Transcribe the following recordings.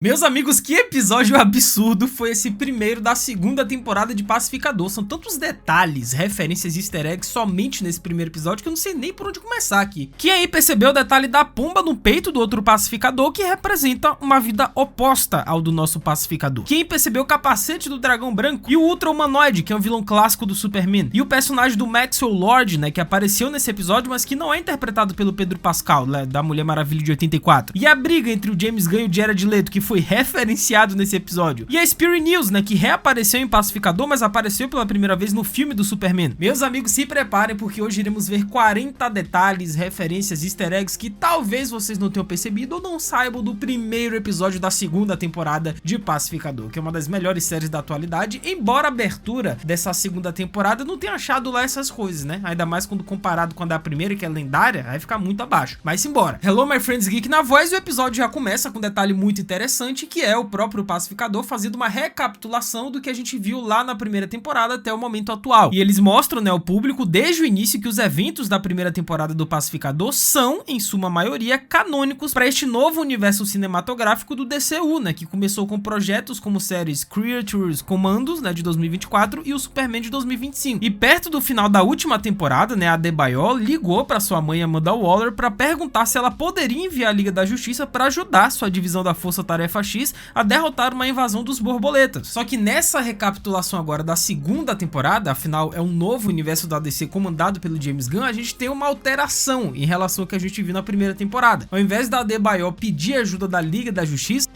Meus amigos, que episódio absurdo foi esse primeiro da segunda temporada de Pacificador. São tantos detalhes, referências e easter eggs somente nesse primeiro episódio que eu não sei nem por onde começar aqui. Quem aí percebeu o detalhe da pomba no peito do outro pacificador, que representa uma vida oposta ao do nosso pacificador? Quem percebeu o capacete do dragão branco e o Ultra Humanoide, que é um vilão clássico do Superman? E o personagem do Maxwell Lord, né, que apareceu nesse episódio, mas que não é interpretado pelo Pedro Pascal, né, da Mulher Maravilha de 84. E a briga entre o James Gunn e o Jared Leto, que foi referenciado nesse episódio. E a Spirit News, né, que reapareceu em Pacificador, mas apareceu pela primeira vez no filme do Superman. Meus amigos, se preparem porque hoje iremos ver 40 detalhes, referências, easter eggs que talvez vocês não tenham percebido ou não saibam do primeiro episódio da segunda temporada de Pacificador, que é uma das melhores séries da atualidade, embora a abertura dessa segunda temporada não tenha achado lá essas coisas, né? Ainda mais quando comparado com a da primeira, que é lendária, vai ficar muito abaixo. Mas simbora. Hello, my friends geek na voz, e o episódio já começa com um detalhe muito interessante, que é o próprio Pacificador fazendo uma recapitulação do que a gente viu lá na primeira temporada até o momento atual. E eles mostram, né, ao público desde o início que os eventos da primeira temporada do Pacificador são, em suma maioria, canônicos para este novo universo cinematográfico do DCU, né, que começou com projetos como séries Creatures Commandos, né, de 2024 e o Superman de 2025. E perto do final da última temporada, né, a Adebayo ligou para sua mãe Amanda Waller para perguntar se ela poderia enviar a Liga da Justiça para ajudar sua divisão da Força Tarefa X a derrotar uma invasão dos borboletas. Só que nessa recapitulação agora da segunda temporada, afinal é um novo universo da DC comandado pelo James Gunn, a gente tem uma alteração em relação ao que a gente viu na primeira temporada. Ao invés da Adebayo pedir ajuda da Liga da Justiça,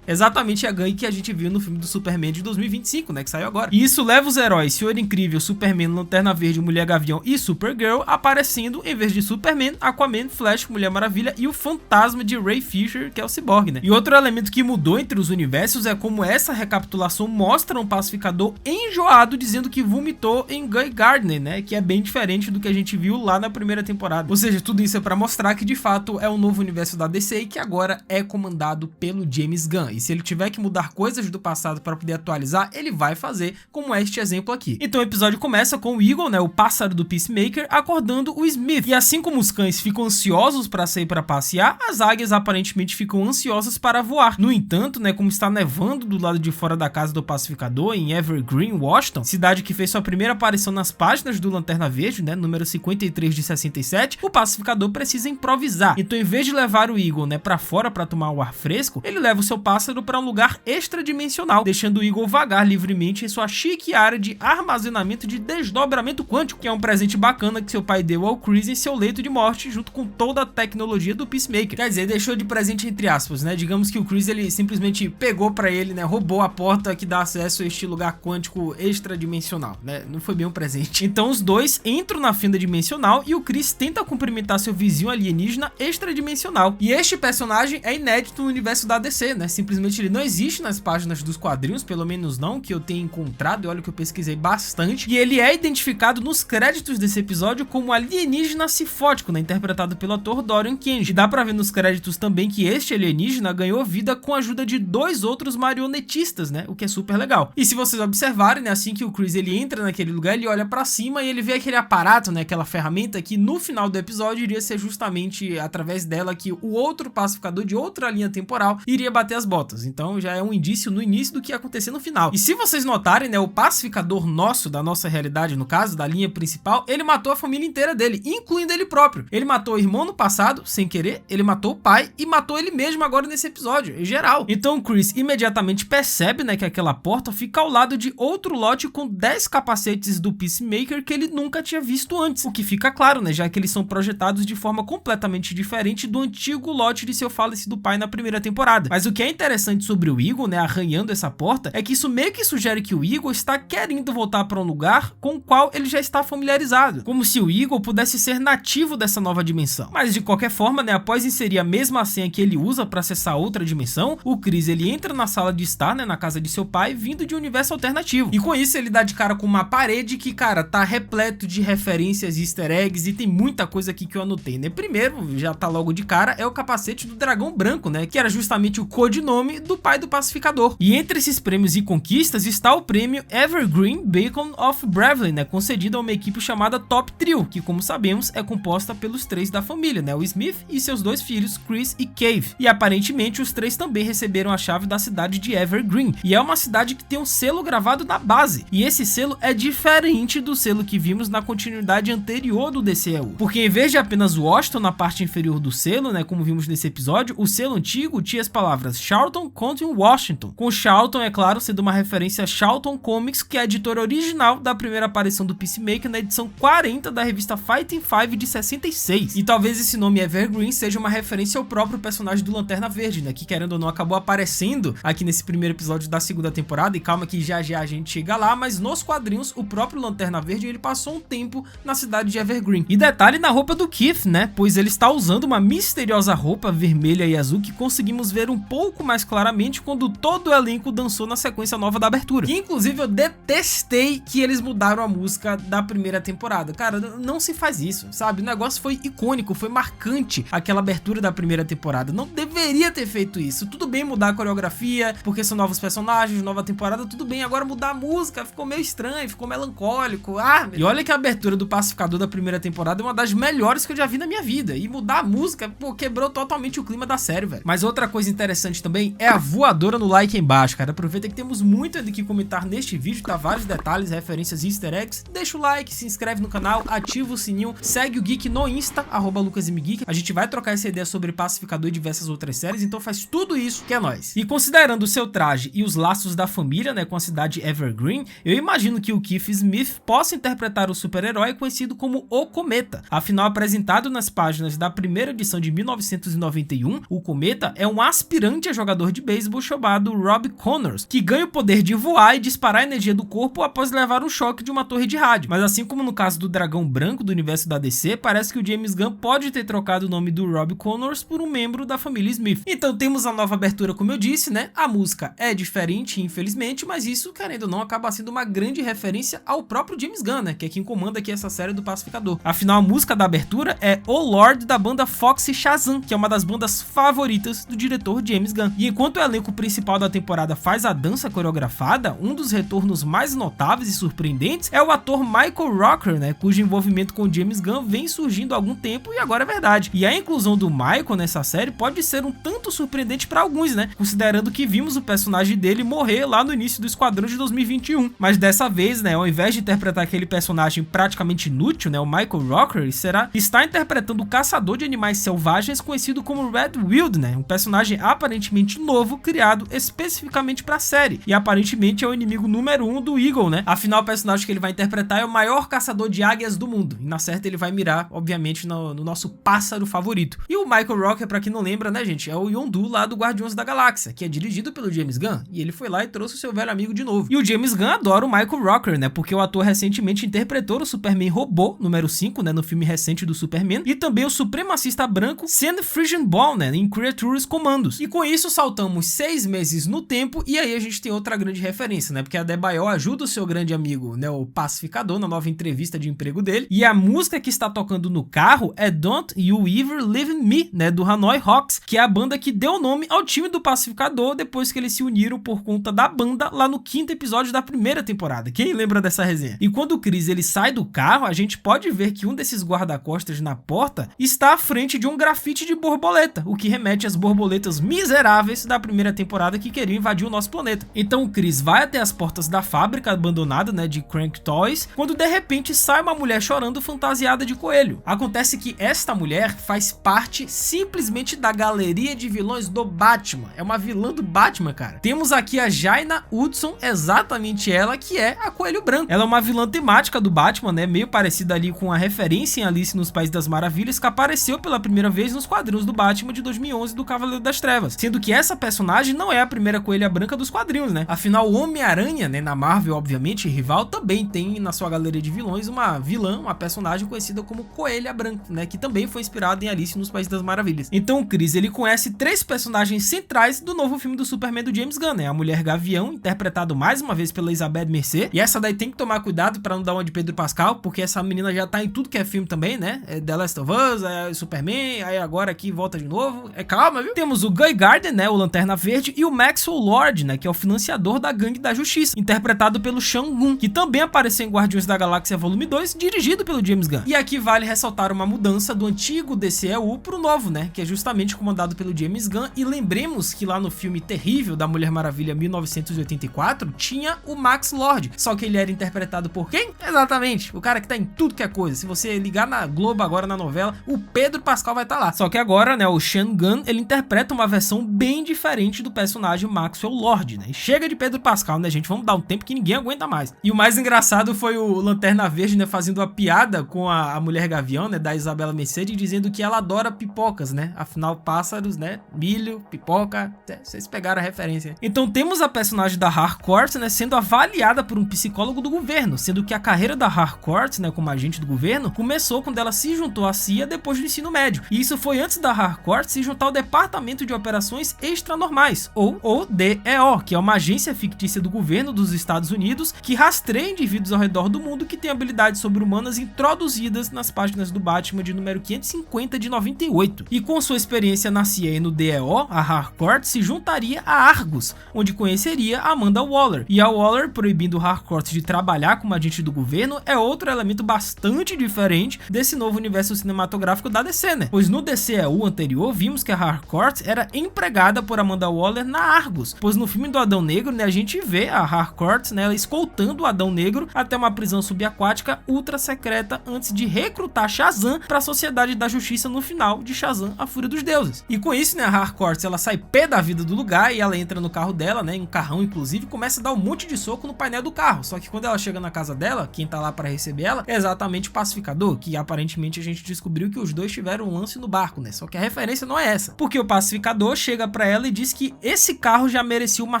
exatamente a gangue que a gente viu no filme do Superman de 2025, né, que saiu agora. E isso leva os heróis Senhor Incrível, Superman, Lanterna Verde, Mulher Gavião e Supergirl aparecendo em vez de Superman, Aquaman, Flash, Mulher Maravilha e o fantasma de Ray Fisher, que é o Cyborg, né? E outro elemento que mudou entre os universos é como essa recapitulação mostra um pacificador enjoado dizendo que vomitou em Guy Gardner, né, que é bem diferente do que a gente viu lá na primeira temporada. Ou seja, tudo isso é pra mostrar que de fato é um novo universo da DC e que agora é comandado pelo James Gunn. E se ele tiver que mudar coisas do passado para poder atualizar, ele vai fazer, como é este exemplo aqui. Então o episódio começa com o Eagle, né, o pássaro do Peacemaker, acordando o Smith. E assim como os cães ficam ansiosos para sair para passear, as águias aparentemente ficam ansiosas para voar. No entanto, né, como está nevando do lado de fora da casa do Pacificador, em Evergreen, Washington, cidade que fez sua primeira aparição nas páginas do Lanterna Verde, né, número 53 de 67, o Pacificador precisa improvisar. Então, em vez de levar o Eagle, né, para fora para tomar o ar fresco, ele leva o seu pássaro para um lugar extradimensional, deixando o Eagle vagar livremente em sua chique área de armazenamento de desdobramento quântico, que é um presente bacana que seu pai deu ao Chris em seu leito de morte, junto com toda a tecnologia do Peacemaker. Quer dizer, deixou de presente entre aspas, né? Digamos que o Chris, ele simplesmente pegou para ele, né? Roubou a porta que dá acesso a este lugar quântico extradimensional, né? Não foi bem um presente. Então os dois entram na fenda dimensional e o Chris tenta cumprimentar seu vizinho alienígena extradimensional. E este personagem é inédito no universo da DC, né? Simplesmente ele não existe nas páginas dos quadrinhos, pelo menos não que eu tenha encontrado, e olha que eu pesquisei bastante, e ele é identificado nos créditos desse episódio como alienígena cifótico, né, interpretado pelo ator Dorian Kenji. E dá pra ver nos créditos também que este alienígena ganhou vida com a ajuda de dois outros marionetistas, né, o que é super legal. E se vocês observarem, né, assim que o Chris ele entra naquele lugar, ele olha pra cima e ele vê aquele aparato, né, aquela ferramenta que no final do episódio iria ser justamente através dela que o outro pacificador de outra linha temporal iria bater as botas. Então já é um indício no início do que ia acontecer no final. E se vocês notarem, né, o pacificador nosso, da nossa realidade, no caso, da linha principal, ele matou a família inteira dele, incluindo ele próprio. Ele matou o irmão no passado, sem querer, ele matou o pai e matou ele mesmo agora nesse episódio, em geral. Então o Chris imediatamente percebe, né, que aquela porta fica ao lado de outro lote com 10 capacetes do Peacemaker que ele nunca tinha visto antes. O que fica claro, né, já que eles são projetados de forma completamente diferente do antigo lote de seu falecido pai na primeira temporada. Mas o que é interessante sobre o Eagle, né, arranhando essa porta, é que isso meio que sugere que o Eagle está querendo voltar para um lugar com o qual ele já está familiarizado, como se o Eagle pudesse ser nativo dessa nova dimensão. Mas de qualquer forma, né, após inserir a mesma senha que ele usa para acessar outra dimensão, o Chris ele entra na sala de estar, né, na casa de seu pai, vindo de um universo alternativo. E com isso ele dá de cara com uma parede que, cara, tá repleto de referências e easter eggs e tem muita coisa aqui que eu anotei, né? Primeiro, já tá logo de cara, é o capacete do dragão branco, né, que era justamente o codinome nome do pai do pacificador. E entre esses prêmios e conquistas está o prêmio Evergreen Beacon of Bravery, né, concedido a uma equipe chamada Top Trio, que como sabemos é composta pelos 3 da família, né, o Smith e seus 2 filhos, Chris e Cave. E aparentemente os 3 também receberam a chave da cidade de Evergreen, e é uma cidade que tem um selo gravado na base, e esse selo é diferente do selo que vimos na continuidade anterior do DCEU, porque em vez de apenas Washington na parte inferior do selo, né, como vimos nesse episódio, o selo antigo tinha as palavras Charlton County Washington, com Charlton, é claro, sendo uma referência a Charlton Comics, que é a editora original da primeira aparição do Peacemaker na edição 40 da revista Fighting Five de 66. E talvez esse nome Evergreen seja uma referência ao próprio personagem do Lanterna Verde, né, que querendo ou não acabou aparecendo aqui nesse primeiro episódio da segunda temporada, e calma que já a gente chega lá, mas nos quadrinhos o próprio Lanterna Verde ele passou um tempo na cidade de Evergreen. E detalhe na roupa do Keith, né, pois ele está usando uma misteriosa roupa vermelha e azul que conseguimos ver um pouco mais claramente quando todo o elenco dançou na sequência nova da abertura. Que inclusive eu detestei que eles mudaram a música da primeira temporada. Cara, não se faz isso, sabe? O negócio foi icônico, foi marcante aquela abertura da primeira temporada. Não deveria ter feito isso. Tudo bem mudar a coreografia, porque são novos personagens, nova temporada, tudo bem. Agora mudar a música ficou meio estranho, ficou melancólico. E olha que a abertura do Pacificador da primeira temporada é uma das melhores que eu já vi na minha vida. E mudar a música, pô, quebrou totalmente o clima da série, velho. Mas outra coisa interessante também é a voadora no like aí embaixo, cara. Aproveita que temos muito ainda que comentar neste vídeo, tá? Vários detalhes, referências e easter eggs. Deixa o like, se inscreve no canal, ativa o sininho, segue o Geek no Insta, @LucasMGeek. A gente vai trocar essa ideia sobre Pacificador e diversas outras séries, então faz tudo isso que é nóis. E considerando o seu traje e os laços da família, né, com a cidade Evergreen, eu imagino que o Keith Smith possa interpretar o super-herói conhecido como o Cometa. Afinal, apresentado nas páginas da primeira edição de 1991, o Cometa é um aspirante a jogador de beisebol chamado Rob Connors, que ganha o poder de voar e disparar a energia do corpo após levar um choque de uma torre de rádio. Mas assim como no caso do Dragão Branco do universo da DC, parece que o James Gunn pode ter trocado o nome do Rob Connors por um membro da família Smith. Então temos a nova abertura, como eu disse, né? A música é diferente, infelizmente, mas isso, querendo ou não, acaba sendo uma grande referência ao próprio James Gunn, né? Que é quem comanda aqui essa série do Pacificador. Afinal, a música da abertura é O Lord, da banda Foxy Shazam, que é uma das bandas favoritas do diretor James Gunn. E enquanto o elenco principal da temporada faz a dança coreografada, um dos retornos mais notáveis e surpreendentes é o ator Michael Rooker, né, cujo envolvimento com James Gunn vem surgindo há algum tempo e agora é verdade. E a inclusão do Michael nessa série pode ser um tanto surpreendente para alguns, né, considerando que vimos o personagem dele morrer lá no início do Esquadrão de 2021. Mas dessa vez, né, ao invés de interpretar aquele personagem praticamente inútil, né, o Michael Rooker está interpretando o caçador de animais selvagens conhecido como Red Wild, né, um personagem aparentemente novo, criado especificamente para a série, e aparentemente é o inimigo número 1 do Eagle, né? Afinal, o personagem que ele vai interpretar é o maior caçador de águias do mundo, e na certa ele vai mirar, obviamente, no nosso pássaro favorito. E o Michael Rooker, pra quem não lembra, né, gente, é o Yondu lá do Guardiões da Galáxia, que é dirigido pelo James Gunn, e ele foi lá e trouxe o seu velho amigo de novo. E o James Gunn adora o Michael Rooker, né, porque o ator recentemente interpretou o Superman robô, número 5, né, no filme recente do Superman, e também o supremacista branco Sam Friesenbaum, né, em Creatures Commandos. E com isso saltamos 6 meses no tempo, e aí a gente tem outra grande referência, né, porque a Adebayo ajuda o seu grande amigo, né, o Pacificador, na nova entrevista de emprego dele, e a música que está tocando no carro é Don't You Ever Leave Me, né, do Hanoi Rocks, que é a banda que deu nome ao time do Pacificador depois que eles se uniram por conta da banda lá no 5º episódio da primeira temporada. Quem lembra dessa resenha? E quando o Chris ele sai do carro, a gente pode ver que um desses guarda-costas na porta está à frente de um grafite de borboleta, o que remete às borboletas miseráveis da primeira temporada que queriam invadir o nosso planeta. Então o Chris vai até as portas da fábrica abandonada, né, de Crank Toys, quando de repente sai uma mulher chorando fantasiada de coelho. Acontece que esta mulher faz parte simplesmente da galeria de vilões do Batman. É uma vilã do Batman, cara. Temos aqui a Jaina Hudson, exatamente ela que é a Coelho Branco. Ela é uma vilã temática do Batman, né, meio parecida ali com a referência em Alice nos Países das Maravilhas, que apareceu pela primeira vez nos quadrinhos do Batman de 2011 do Cavaleiro das Trevas, sendo que essa personagem não é a primeira Coelha Branca dos quadrinhos, né? Afinal, o Homem-Aranha, né, na Marvel, obviamente, rival, também tem na sua galeria de vilões uma vilã, uma personagem conhecida como Coelha Branca, né, que também foi inspirada em Alice nos Países das Maravilhas. Então o Chris, ele conhece 3 personagens centrais do novo filme do Superman do James Gunn, né? A Mulher Gavião, interpretado mais uma vez pela Isabelle Merced, e essa daí tem que tomar cuidado pra não dar uma de Pedro Pascal, porque essa menina já tá em tudo que é filme também, né? É The Last of Us, é Superman, aí agora aqui volta de novo. É calma, viu? Temos o Guy Gardner, né, o Lanterna Verde, e o Maxwell Lord, né, que é o financiador da Gangue da Justiça, interpretado pelo Shang-Gun, que também apareceu em Guardiões da Galáxia Volume 2, dirigido pelo James Gunn. E aqui vale ressaltar uma mudança do antigo DCEU pro novo, né, que é justamente comandado pelo James Gunn, e lembremos que lá no filme terrível da Mulher Maravilha 1984, tinha o Max Lord, só que ele era interpretado por quem? Exatamente, o cara que tá em tudo que é coisa. Se você ligar na Globo agora, na novela, o Pedro Pascal vai estar lá. Só que agora, né, o Shang-Gun, ele interpreta uma versão bem diferente do personagem Maxwell Lord, né? E chega de Pedro Pascal, né, gente? Vamos dar um tempo que ninguém aguenta mais. E o mais engraçado foi o Lanterna Verde, né, fazendo uma piada com a Mulher Gavião, né, da Isabela Mercedes, dizendo que ela adora pipocas, né? Afinal, pássaros, né? Milho, pipoca, vocês pegaram a referência. Então temos a personagem da Harcourt, né, sendo avaliada por um psicólogo do governo, sendo que a carreira da Harcourt, né, como agente do governo, começou quando ela se juntou à CIA depois do ensino médio. E isso foi antes da Harcourt se juntar ao Departamento de Operações Extranormais, ou DEO, que é uma agência fictícia do governo dos Estados Unidos que rastreia indivíduos ao redor do mundo que têm habilidades sobre-humanas introduzidas nas páginas do Batman de número 550 de 98. E com sua experiência na CIA e no DEO, a Harcourt se juntaria a Argus, onde conheceria Amanda Waller. E a Waller proibindo Harcourt de trabalhar como agente do governo é outro elemento bastante diferente desse novo universo cinematográfico da DC, né? Pois no DCEU anterior vimos que a Harcourt era empregada por Amanda Waller na Argus, pois no filme do Adão Negro, né, a gente vê a Harcourt, né, ela escoltando o Adão Negro até uma prisão subaquática ultra secreta antes de recrutar Shazam para a Sociedade da Justiça no final de Shazam: A Fúria dos Deuses. E com isso, né, a Harcourt, ela sai pé da vida do lugar e ela entra no carro dela, né, em um carrão inclusive, começa a dar um monte de soco no painel do carro. Só que quando ela chega na casa dela, quem tá lá para receber ela é exatamente o Pacificador, que aparentemente a gente descobriu que os dois tiveram um lance no barco, né? Só que a referência não é essa, porque o Pacificador chega para ela e diz que esse carro já merecia uma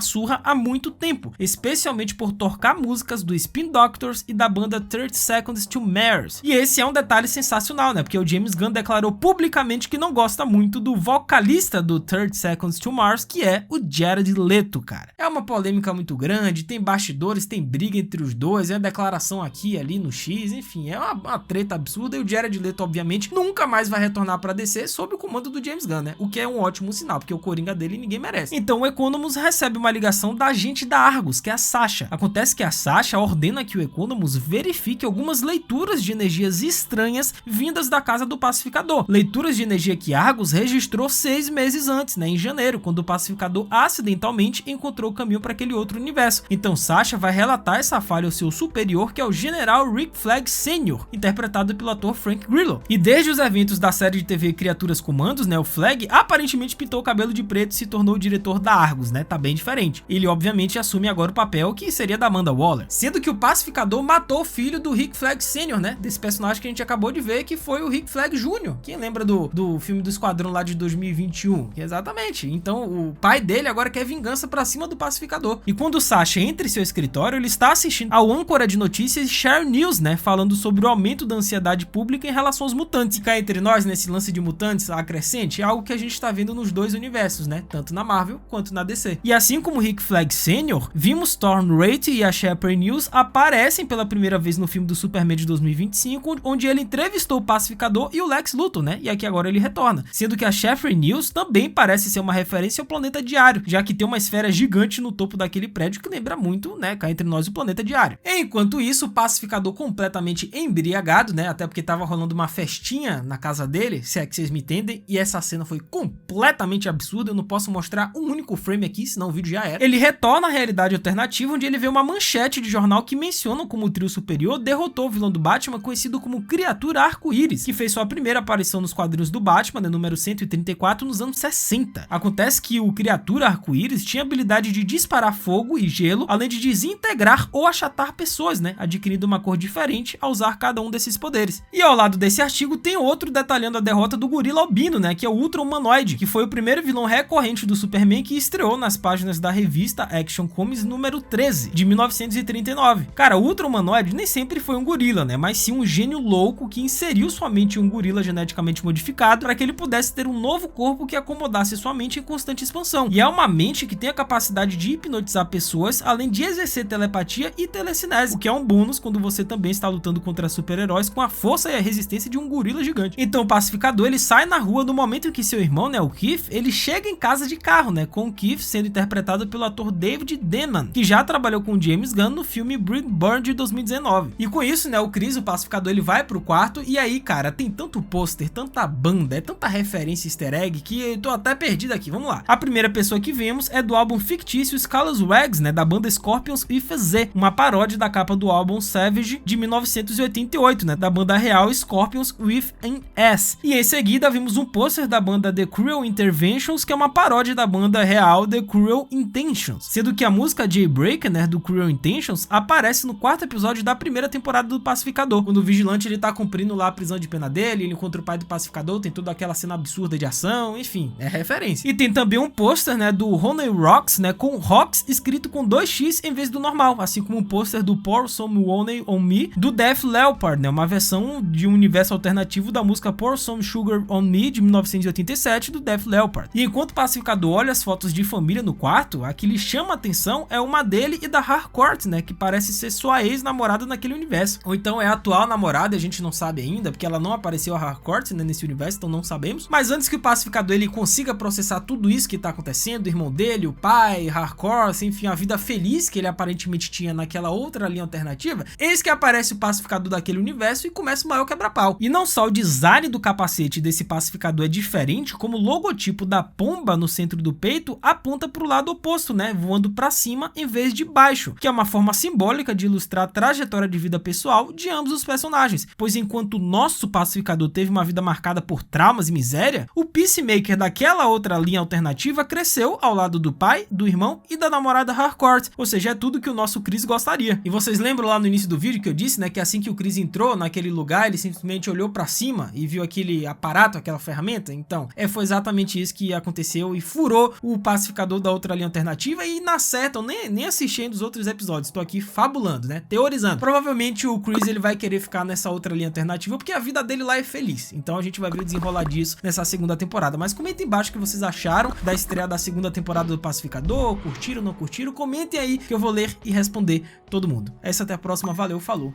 surra há muito tempo, especialmente por tocar músicas do Spin Doctors e da banda 30 Seconds to Mars. E esse é um detalhe sensacional, né? Porque o James Gunn declarou publicamente que não gosta muito do vocalista do 30 Seconds to Mars, que é o Jared Leto, cara. É uma polêmica muito grande, tem bastidores, tem briga entre os dois, é declaração aqui, ali no X, enfim, é uma treta absurda. E o Jared Leto, obviamente, nunca mais vai retornar pra DC sob o comando do James Gunn, né? O que é um ótimo sinal, porque o Coringa dele ninguém merece. Então o Economus recebe uma ligação da agente da Argus, que é a Sasha. Acontece que a Sasha ordena que o Economus verifique algumas leituras de energias estranhas vindas da casa do Pacificador. Leituras de energia que Argus registrou 6 meses antes, né? Em janeiro, quando o Pacificador acidentalmente encontrou o caminho para aquele outro universo. Então Sasha vai relatar essa falha ao seu superior, que é o General Rick Flag Sr., interpretado pelo ator Frank Grillo. E desde os eventos da série de TV Criaturas Comandos, né, o Flag aparentemente pintou o cabelo de preto e se tornou o diretor da Argus, né? Tá bem diferente. Ele obviamente assume agora o papel que seria da Amanda Waller, sendo que o Pacificador matou o filho do Rick Flag Sr., né? Desse personagem que a gente acabou de ver, que foi o Rick Flag Jr. Quem lembra do filme do Esquadrão lá de 2021? Exatamente. Então o pai dele agora quer vingança pra cima do Pacificador. E quando o Sasha entra em seu escritório, ele está assistindo ao âncora de notícias Share News, né? Falando sobre o aumento da ansiedade pública em relação aos mutantes. E cá entre nós, nesse lance de mutantes acrescente, é algo que a gente tá vendo nos dois universos, né? Tanto na Marvel quanto na DC. E assim como Rick Flag Sr., vimos Storm Wraith e a Shepard News aparecem pela primeira vez no filme do Superman de 2025, onde ele entrevistou o Pacificador e o Lex Luthor, né? E aqui agora ele retorna. Sendo que a Shepard News também parece ser uma referência ao Planeta Diário, já que tem uma esfera gigante no topo daquele prédio que lembra muito, né, cá entre nós, o Planeta Diário. Enquanto isso, o Pacificador completamente embriagado, né, até porque tava rolando uma festinha na casa dele, se é que vocês me entendem, e essa cena foi completamente absurda, eu não posso mostrar um único frame aqui, senão o vídeo já era. Ele retorna à realidade alternativa, onde ele vê uma manchete de jornal que menciona como o trio superior derrotou o vilão do Batman, conhecido como Criatura Arco-Íris, que fez sua primeira aparição nos quadrinhos do Batman, né, número 134, nos anos 60. Acontece que o Criatura Arco-Íris tinha a habilidade de disparar fogo e gelo, além de desintegrar ou achatar pessoas, né, adquirindo uma cor diferente ao usar cada um desses poderes. E ao lado desse artigo tem outro detalhando a derrota do Gorila Albino, né, que é o Ultra Humanoide, que foi o primeiro vilão recorrente do Superman que estreou nas páginas da revista Action Comics número 13, de 1939. Cara, o Ultra Humanoide nem sempre foi um gorila, né, mas sim um gênio louco que inseriu sua mente em um gorila geneticamente modificado para que ele pudesse ter um novo corpo que acomodasse sua mente em constante expansão. E é uma mente que tem a capacidade de hipnotizar pessoas, além de exercer telepatia e telecinese, o que é um bônus quando você também está lutando contra super-heróis com a força e a resistência de um gorila gigante. Então o Pacificador, ele sai na rua no momento em que seu irmão, né, o Keith, ele chega em Casa de Carro, né, com o Keith sendo interpretado pelo ator David Denman, que já trabalhou com James Gunn no filme Brightburn de 2019. E com isso, né, o Chris, o pacificador, ele vai pro quarto e aí, cara, tem tanto pôster, tanta banda, tanta referência easter egg que eu tô até perdido aqui. Vamos lá. A primeira pessoa que vemos é do álbum fictício Scalawags, né, da banda Scorpions with a Z, uma paródia da capa do álbum Savage de 1988, né, da banda real Scorpions with an S. E em seguida vimos um pôster da banda The Cruel Interventions, que é uma paródia da banda real The Cruel Intentions, sendo que a música Jailbreaker, né, do Cruel Intentions, aparece no 4º episódio da primeira temporada do Pacificador, quando o vigilante ele tá cumprindo lá a prisão de pena dele, ele encontra o pai do Pacificador, tem toda aquela cena absurda de ação, enfim, é referência. E tem também um pôster, né, do Honey Rocks, né, com Rocks escrito com 2x em vez do normal, assim como o pôster do Pour Some Honey on Me do Def Leppard, né, uma versão de um universo alternativo da música Pour Some Sugar on Me de 1987 do Def Leppard. E enquanto o Pacificador olha as fotos de família no quarto, a que lhe chama a atenção é uma dele e da Harcourt, né, que parece ser sua ex-namorada naquele universo. Ou então é a atual namorada, a gente não sabe ainda, porque ela não apareceu a Harcourt, né, nesse universo, então não sabemos. Mas antes que o Pacificador ele consiga processar tudo isso que tá acontecendo, o irmão dele, o pai, Harcourt, enfim, a vida feliz que ele aparentemente tinha naquela outra linha alternativa, eis que aparece o Pacificador daquele universo e começa o maior quebra-pau. E não só o design do capacete desse Pacificador é diferente, como o logotipo da pomba no centro do peito aponta para o lado oposto, né, voando para cima em vez de baixo, que é uma forma simbólica de ilustrar a trajetória de vida pessoal de ambos os personagens, pois enquanto o nosso Pacificador teve uma vida marcada por traumas e miséria, o Peacemaker daquela outra linha alternativa cresceu ao lado do pai, do irmão e da namorada Harcourt, ou seja, é tudo que o nosso Chris gostaria. E vocês lembram lá no início do vídeo que eu disse, né, que assim que o Chris entrou naquele lugar, ele simplesmente olhou para cima e viu aquele aparato, aquela ferramenta? Então, foi exatamente isso que aconteceu e furou o Pacificador da outra linha alternativa e na certa, eu nem assisti os outros episódios, tô aqui fabulando, né, teorizando. Provavelmente o Chris ele vai querer ficar nessa outra linha alternativa porque a vida dele lá é feliz, então a gente vai ver o desenrolar disso nessa segunda temporada. Mas comentem embaixo o que vocês acharam da estreia da segunda temporada do Pacificador, curtiram, não curtiram, comentem aí que eu vou ler e responder todo mundo. Essa até a próxima, valeu, falou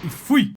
e fui!